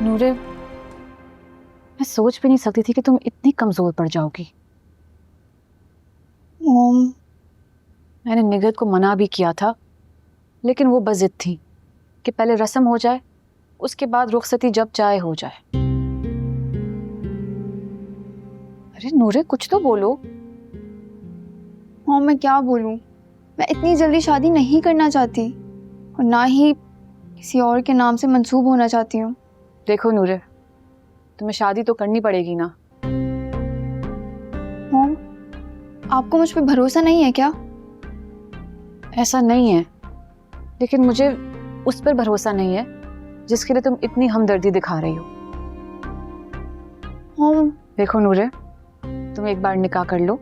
नूरे, मैं सोच भी नहीं सकती थी कि तुम इतनी कमजोर पड़ जाओगी। मॉम, मैंने निगहत को मना भी किया था, लेकिन वो बस जिद थी कि पहले रस्म हो जाए, उसके बाद रुखसती जब चाहे हो जाए। अरे नूरे, कुछ तो बोलो। मॉम मैं क्या बोलूं? मैं इतनी जल्दी शादी नहीं करना चाहती और ना ही किसी और के नाम से मंसूब होना चाहती हूँ। देखो नूरे, तुम्हें शादी तो करनी पड़ेगी ना। मॉम, आपको मुझ पर भरोसा नहीं है क्या? ऐसा नहीं है, लेकिन मुझे उस पर भरोसा नहीं है जिसके लिए तुम इतनी हमदर्दी दिखा रही हो। मॉम, देखो नूरे, तुम एक बार निकाह कर लो,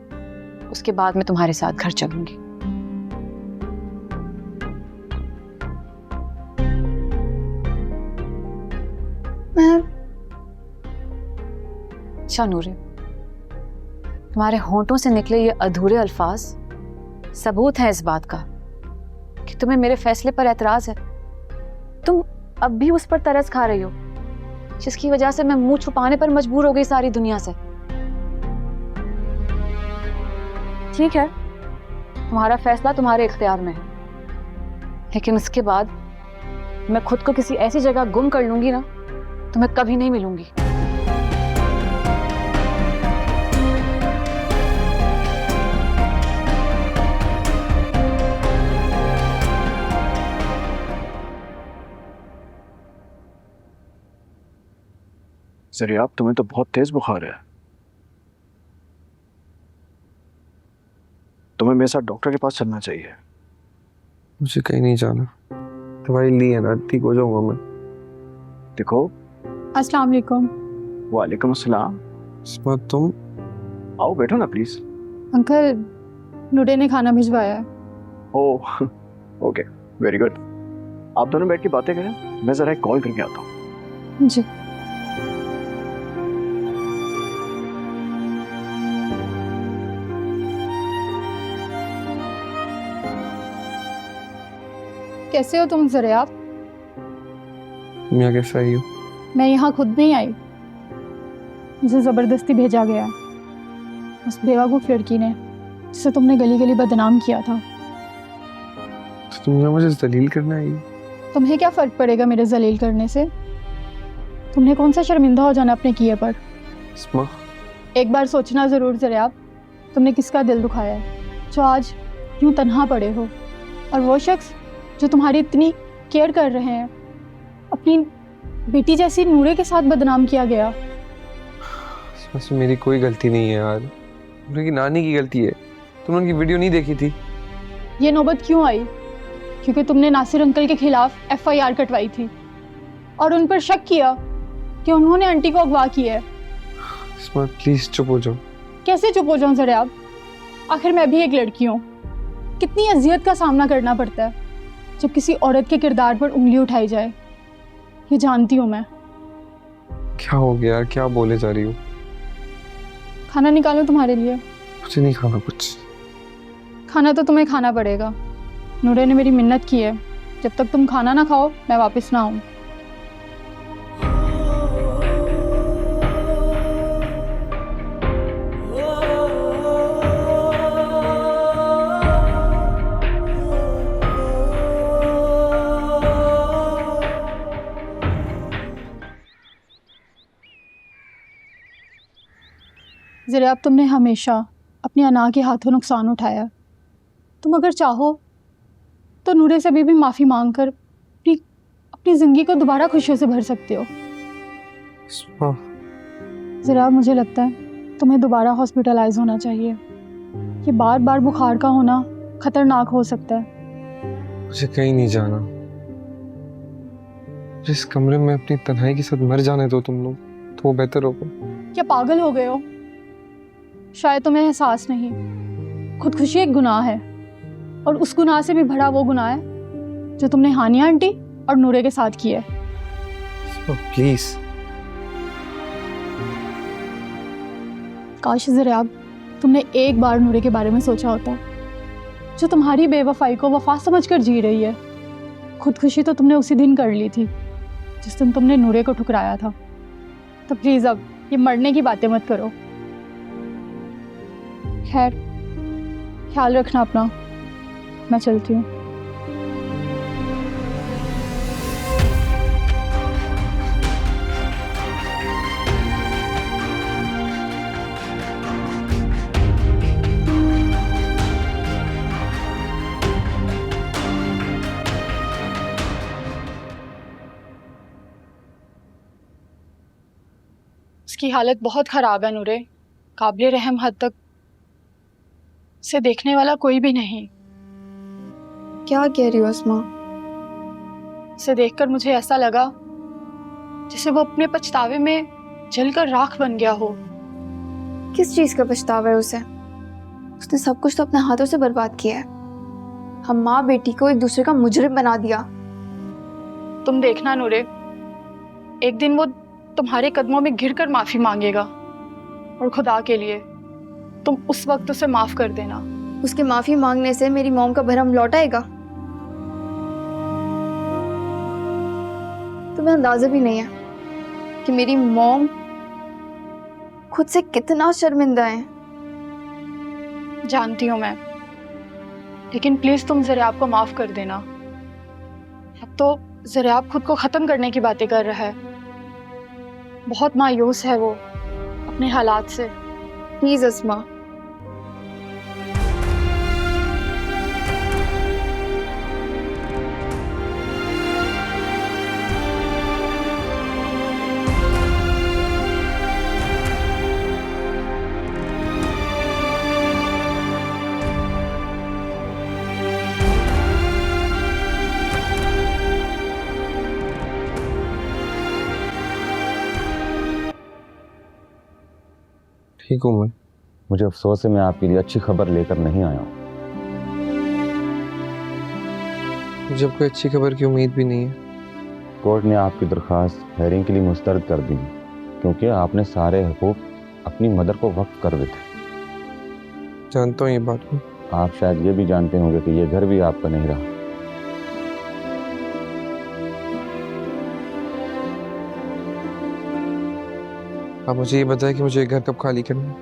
उसके बाद मैं तुम्हारे साथ घर चलूंगी। मैं अच्छा नूरे, तुम्हारे होंठों से निकले ये अधूरे अल्फाज सबूत है इस बात का कि तुम्हें मेरे फैसले पर एतराज है। तुम अब भी उस पर तरस खा रही हो जिसकी वजह से मैं मुंह छुपाने पर मजबूर हो गई सारी दुनिया से। ठीक है, तुम्हारा फैसला तुम्हारे इख्तियार में है, लेकिन उसके बाद मैं खुद को किसी ऐसी जगह गुम कर लूंगी ना, तुम्हें कभी नहीं मिलूंगी। ज़रिया, तुम्हें तो बहुत तेज बुखार है। तुम्हें मेरे साथ डॉक्टर के पास चलना चाहिए। मुझे कहीं नहीं जाना, दवाई ली है ना, ठीक हो जाऊंगा मैं। देखो। अस्सलाम वालेकुम। वालेकुम अस्सलाम। इस्मत, तुम आओ बैठो ना प्लीज। अंकल, नूरे ने खाना भिजवाया है। Oh okay, very good. आप दोनों बैठ के बातें करें, मैं जरा एक कॉल करके आता हूँ। जी। कैसे हो तुम ज़रिया? तुम यहाँ कैसे आई हो? मैं यहाँ खुद नहीं आई, मुझे ज़बरदस्ती भेजा गया उस बेवकूफ़ लड़की ने जिसे तुमने गली गली बदनाम किया था। तो तुम यहाँ मुझे जलील करना आई? तुम्हें क्या फ़र्क पड़ेगा मेरे जलील करने से? तुमने कौन सा शर्मिंदा हो जाना अपने किए पर? इस्मा, एक बार सोचना ज़रूर ज़रिया, तुमने किसका दिल दुखाया है जो आज यूँ तन्हा पड़े हो, और वो शख्स जो तुम्हारी इतनी केयर कर रहे हैं, अपनी बेटी जैसी नूरे के साथ बदनाम किया गया। इसमें मेरी कोई गलती नहीं है यार, उनकी नानी की गलती है। तुमने उनकी वीडियो नहीं देखी थी? ये नौबत क्यों आई? क्योंकि तुमने नासिर अंकल के खिलाफ FIR कटवाई थी और उन पर शक किया कि उन्होंने आंटी को अगवा किया है। इस्मा प्लीज चुप हो जाओ। कैसे चुप हो जाऊं ज़रिया? आखिर मैं भी एक लड़की हूँ। कितनी अजियत का सामना करना पड़ता है जब किसी औरत के किरदार पर उंगली उठाई जाए, ये जानती हूँ मैं। क्या हो गया यार, क्या बोले जा रही हो? खाना निकालूं तुम्हारे लिए? मुझे नहीं खाना कुछ। खाना तो तुम्हें खाना पड़ेगा। नूरे ने मेरी मिन्नत की है, जब तक तुम खाना ना खाओ मैं वापस ना आऊँ। ज़रिया, अब तुमने हमेशा अपनी अना के हाथों नुकसान उठाया। तुम अगर चाहो तो नूरे से भी माफ़ी मांगकर अपनी ज़िंदगी को दोबारा खुशियों से भर सकते हो। इस्मा, ज़रा मुझे लगता है तुम्हें दोबारा हॉस्पिटलाइज होना चाहिए। ये बार बार बुखार का होना ख़तरनाक हो सकता है। मुझे कहीं नहीं जाना। जिस कमरे में अपनी तन्हाई के साथ मर जाने दो तुम लोग, तो वो बेहतर होगा। क्या पागल हो गए हो? शायद तुम्हें एहसास नहीं, खुदकुशी एक गुनाह है, और उस गुनाह से भी बड़ा वो गुनाह है जो तुमने हानिया आंटी और नूरे के साथ किया है। प्लीज। काश ज़रा तुमने एक बार नूरे के बारे में सोचा होता, जो तुम्हारी बेवफाई को वफा समझकर जी रही है। खुदकुशी तो तुमने उसी दिन कर ली थी जिस दिन तुमने नूरे को ठुकराया था। तो प्लीज़ अब ये मरने की बातें मत करो। खैर, ख्याल रखना अपना, मैं चलती हूँ। उसकी हालत बहुत ख़राब है नूरे, काबिल रहम हद तक उसे देखने वाला कोई भी नहीं। क्या कह रही हो अस्मा? उसे देखकर मुझे ऐसा लगा जैसे वो अपने पछतावे में जलकर राख बन गया हो। किस चीज़ का पछतावा है उसे? उसने सब कुछ तो अपने हाथों से बर्बाद किया है। हम माँ बेटी को एक दूसरे का मुजरिम बना दिया। तुम देखना नूरे, एक दिन वो तुम्हारे कदमों में गिरकर माफ़ी मांगेगा, और खुदा के लिए तुम उस वक्त उसे माफ़ कर देना। उसके माफ़ी मांगने से मेरी मॉम का भरम लौट आएगा? तुम्हें अंदाजा भी नहीं है कि मेरी मॉम खुद से कितना शर्मिंदा है। जानती हूँ मैं, लेकिन प्लीज़ तुम ज़रियाब को माफ़ कर देना। अब तो ज़रियाब खुद को ख़त्म करने की बातें कर रहा है। बहुत मायूस है वो अपने हालात से। प्लीज़ अस्मा, ठीक हूँ मैं। मुझे अफसोस है मैं आपके लिए अच्छी खबर लेकर नहीं आया हूँ। मुझे अब कोई अच्छी खबर की उम्मीद भी नहीं है। कोर्ट ने आपकी दरख्वास्त हेयरिंग के लिए मुस्तरद कर दी क्योंकि आपने सारे हुकूक अपनी मदर को वक्फ कर दिए थे। जानता हूँ ये बात को। आप शायद ये भी जानते होंगे कि ये घर भी आपका नहीं रहा। आप मुझे ये बताएं कि मुझे ये घर कब खाली करना है?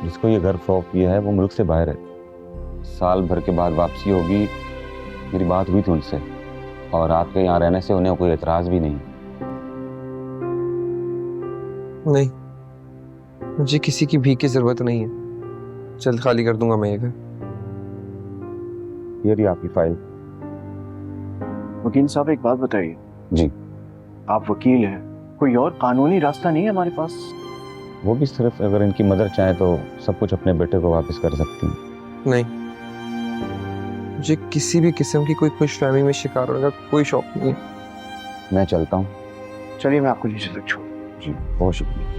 जिसको ये घर फरोख्त किया है वो मुल्क से बाहर है। साल भर के बाद वापसी होगी। मेरी बात हुई थी उनसे और आपके यहाँ रहने से उन्हें कोई एतराज़ भी नहीं। नहीं, मुझे किसी की भीख की जरूरत नहीं है। जल्द खाली कर दूंगा मैं ये घर। ये रही आपकी फाइल। वकील साहब एक बात बताइए। जी। आप वकील हैं, कोई और कानूनी रास्ता नहीं है हमारे पास? वो भी सिर्फ अगर इनकी मदर चाहे तो सब कुछ अपने बेटे को वापस कर सकती हैं। नहीं, मुझे किसी भी किस्म की कोई खुशफहमी में शिकार होने का कोई शौक नहीं है। मैं चलता हूँ। चलिए मैं आपको नीचे तक छोड़। जी बहुत शुक्रिया।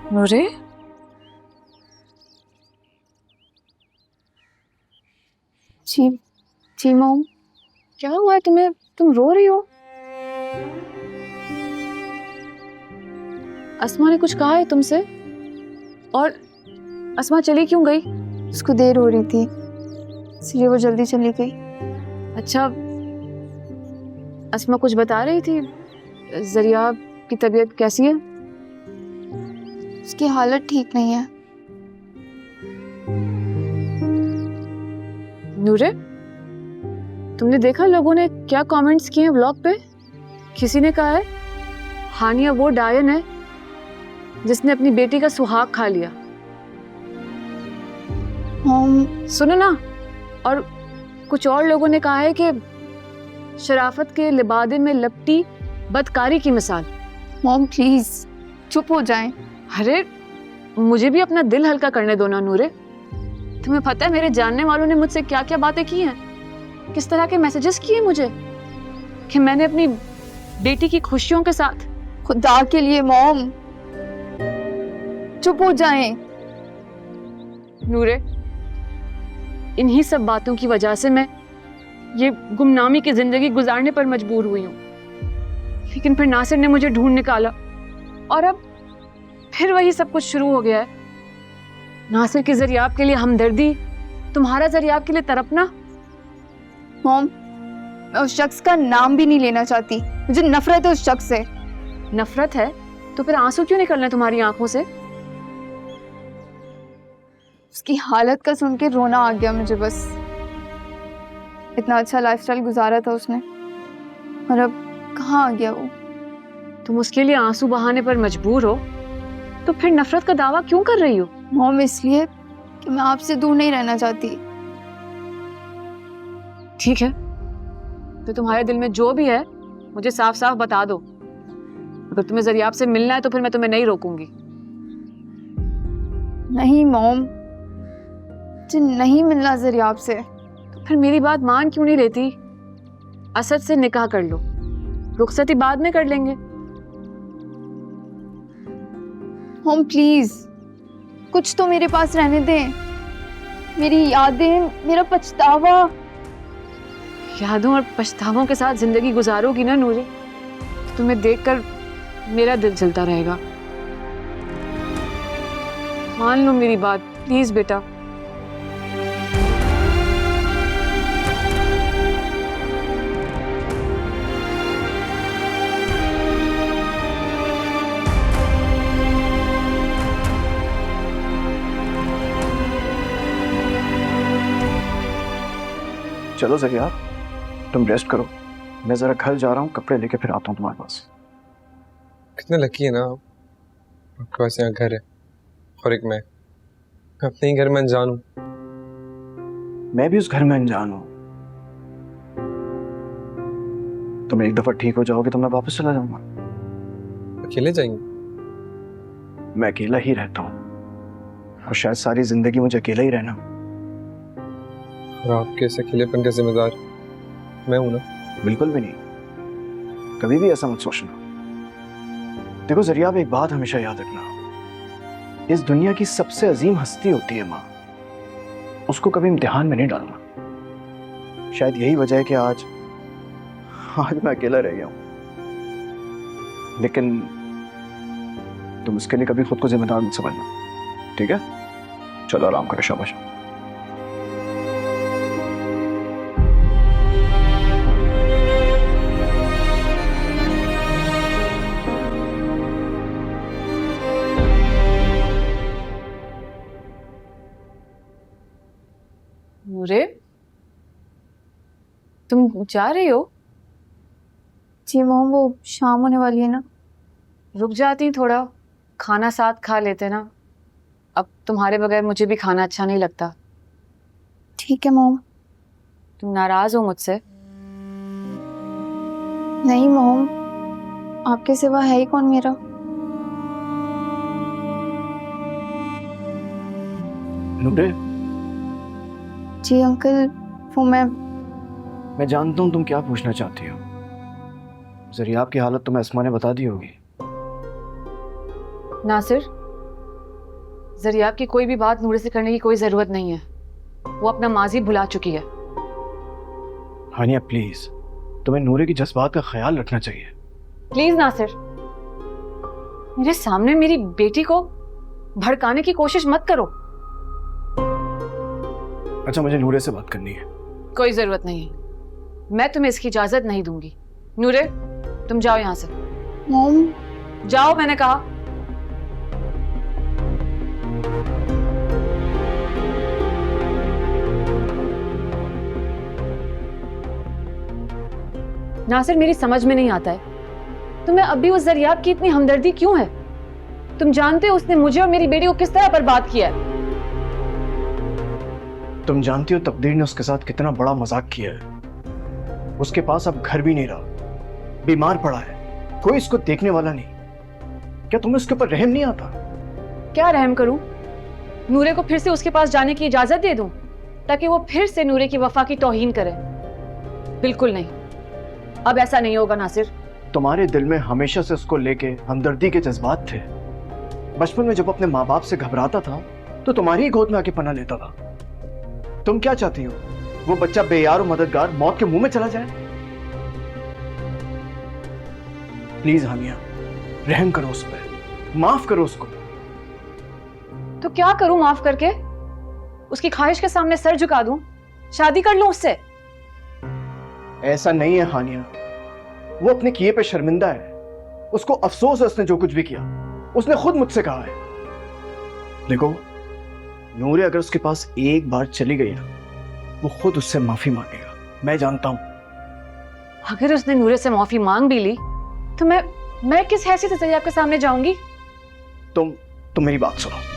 नूरे, जी जी मॉम। क्या हुआ है तुम्हें? तुम रो रही हो? अस्मा ने कुछ कहा है तुमसे? और अस्मा चली क्यों गई? उसको देर हो रही थी इसलिए वो जल्दी चली गई। अच्छा, अस्मा कुछ बता रही थी? ज़रियाब की तबीयत कैसी है? उसकी हालत ठीक नहीं है। नूरे, तुमने देखा लोगों ने क्या कमेंट्स किए हैं व्लॉग पे? किसी ने कहा है हानिया वो डायन है जिसने अपनी बेटी का सुहाग खा लिया। मॉम, सुनो ना, और कुछ और लोगों ने कहा है कि शराफत के लिबादे में लपटी बदकारी की मिसाल। मॉम प्लीज चुप हो जाएं। अरे मुझे भी अपना दिल हल्का करने दो ना नूरे। तुम्हें पता है मेरे जानने वालों ने मुझसे क्या क्या बातें की हैं, किस तरह के मैसेजेस किए मुझे कि मैंने अपनी बेटी की खुशियों के साथ खुदा के लिए मॉम, चुप हो जाएं। नूरे, इन्हीं सब बातों की वजह से मैं ये गुमनामी की जिंदगी गुजारने पर मजबूर हुई हूँ। लेकिन फिर नासिर ने मुझे ढूंढ निकाला और अब फिर वही सब कुछ शुरू हो गया है। नासिर के जरिए आपके लिए हमदर्दी, तुम्हारा जरिए आपके लिए तड़पना। मॉम, मैं उस शख्स का नाम भी नहीं लेना चाहती। मुझे नफरत है उस शख्स से। नफरत है तो फिर आंसू क्यों निकल रहे हैं तुम्हारी आंखों से? उसकी हालत का सुन के रोना आ गया मुझे। बस इतना अच्छा लाइफस्टाइल गुजारा था उसने, और अब कहाँ आ गया वो। तुम उसके लिए आंसू बहाने पर मजबूर हो तो फिर नफरत का दावा क्यों कर रही हो? मॉम, इसलिए कि मैं आपसे दूर नहीं रहना चाहती। ठीक है, तो तुम्हारे दिल में जो भी है मुझे साफ साफ बता दो। अगर तुम्हें जरियाब से मिलना है तो फिर मैं तुम्हें नहीं रोकूंगी। नहीं मॉम, मुझे नहीं मिलना जरियाब से। तो फिर मेरी बात मान क्यों नहीं लेती? असद से निकाह कर लो, रुखसती बाद में कर लेंगे। मॉम प्लीज, कुछ तो मेरे पास रहने दें। मेरी यादें, मेरा पछतावा। यादों और पछतावों के साथ जिंदगी गुजारोगी ना नूरी, तुम्हें देखकर मेरा दिल जलता रहेगा। मान लो मेरी बात प्लीज बेटा। चलो जरिया, तुम रेस्ट करो, मैं जरा घर जा रहा हूँ, कपड़े लेके फिर आता हूँ तुम्हारे पास। कितना लकी है ना आप, आपके पास यहाँ घर है और एक मैं अपने ही घर में अनजान हूँ। मैं भी उस घर में अनजान हूँ। तुम एक दफा ठीक हो जाओगे तो मैं वापस चला जाऊंगा। अकेले जाएंगे? मैं अकेला ही रहता हूँ और शायद सारी जिंदगी मुझे अकेला ही रहना। और आपके इस अकेलेपन का जिम्मेदार मैं हूं ना? बिल्कुल भी नहीं, कभी भी ऐसा मत सोचना। देखो जरिया, एक बात हमेशा याद रखना, इस दुनिया की सबसे अजीम हस्ती होती है माँ, उसको कभी इम्तिहान में नहीं डालना। शायद यही वजह है कि आज मैं अकेला रह गया हूं। लेकिन तुम उसके लिए कभी खुद को जिम्मेदार मत समझना, ठीक है? चलो आराम करो, शाबाश। नूरे, तुम जा रही हो? जी मॉम, वो शाम होने वाली है ना। रुक जाती थोड़ा, खाना साथ खा लेते ना। अब तुम्हारे बगैर मुझे भी खाना अच्छा नहीं लगता। ठीक है मॉम। तुम नाराज हो मुझसे? नहीं मॉम, आपके सिवा है ही कौन मेरा। नूरे, जी अंकल, वो मैं जानता हूं तुम क्या पूछना चाहती हो। जरियाब की हालत तुम्हें अस्मा ने बता दी होगी। नासिर, जरियाब की कोई भी बात नूरे से करने की कोई जरूरत नहीं है। वो अपना माजी भुला चुकी है। हानिया प्लीज, तुम्हें नूरे की जज्बात का ख्याल रखना चाहिए। प्लीज नासिर, मेरे सामने मेरी बेटी को भड़काने की कोशिश मत करो। अच्छा, मुझे नूरे से बात करनी है। कोई जरूरत नहीं है, मैं तुम्हें इसकी इजाजत नहीं दूंगी। नूरे, तुम जाओ यहां से। मॉम, जाओ, मैंने कहा। नासिर, मेरी समझ में नहीं आता है तुम्हें अब भी उस जरियाब की इतनी हमदर्दी क्यों है? तुम जानते हो उसने मुझे और मेरी बेटी को किस तरह बर्बाद किया है। तुम जानती हो तकदीर ने उसके साथ कितना बड़ा मजाक किया है। उसके पास अब घर भी नहीं रहा, बीमार पड़ा है, कोई इसको देखने वाला नहीं। क्या तुम्हें उसके ऊपर रहम नहीं आता? क्या रहम करूं? नूरे को फिर से उसके पास जाने की इजाजत दे दूं ताकि वो फिर से नूरे की वफा की तौहीन करे? बिल्कुल नहीं, अब ऐसा नहीं होगा नासिर। तुम्हारे दिल में हमेशा से उसको लेके हमदर्दी के जज्बात थे। बचपन में जब अपने माँ बाप से घबराता था तो तुम्हारी ही गोद में आके पनाह लेता था। तुम क्या चाहती हो, वो बच्चा बेयार और मददगार मौत के मुंह में चला जाए? प्लीज हानिया, रहम करो उस पर, माफ करो उसको। तो क्या करूं माफ करके? उसकी ख्वाहिश के सामने सर झुका दूं? शादी कर लूं उससे? ऐसा नहीं है हानिया, वो अपने किए पे शर्मिंदा है। उसको अफसोस है उसने जो कुछ भी किया। उसने खुद मुझसे कहा है। देखो नूरे अगर उसके पास एक बार चली गई ना, वो खुद उससे माफी मांगेगा, मैं जानता हूं। अगर उसने नूरे से माफी मांग भी ली तो मैं किस हैसियत से आपके सामने जाऊंगी? तुम मेरी बात सुनो।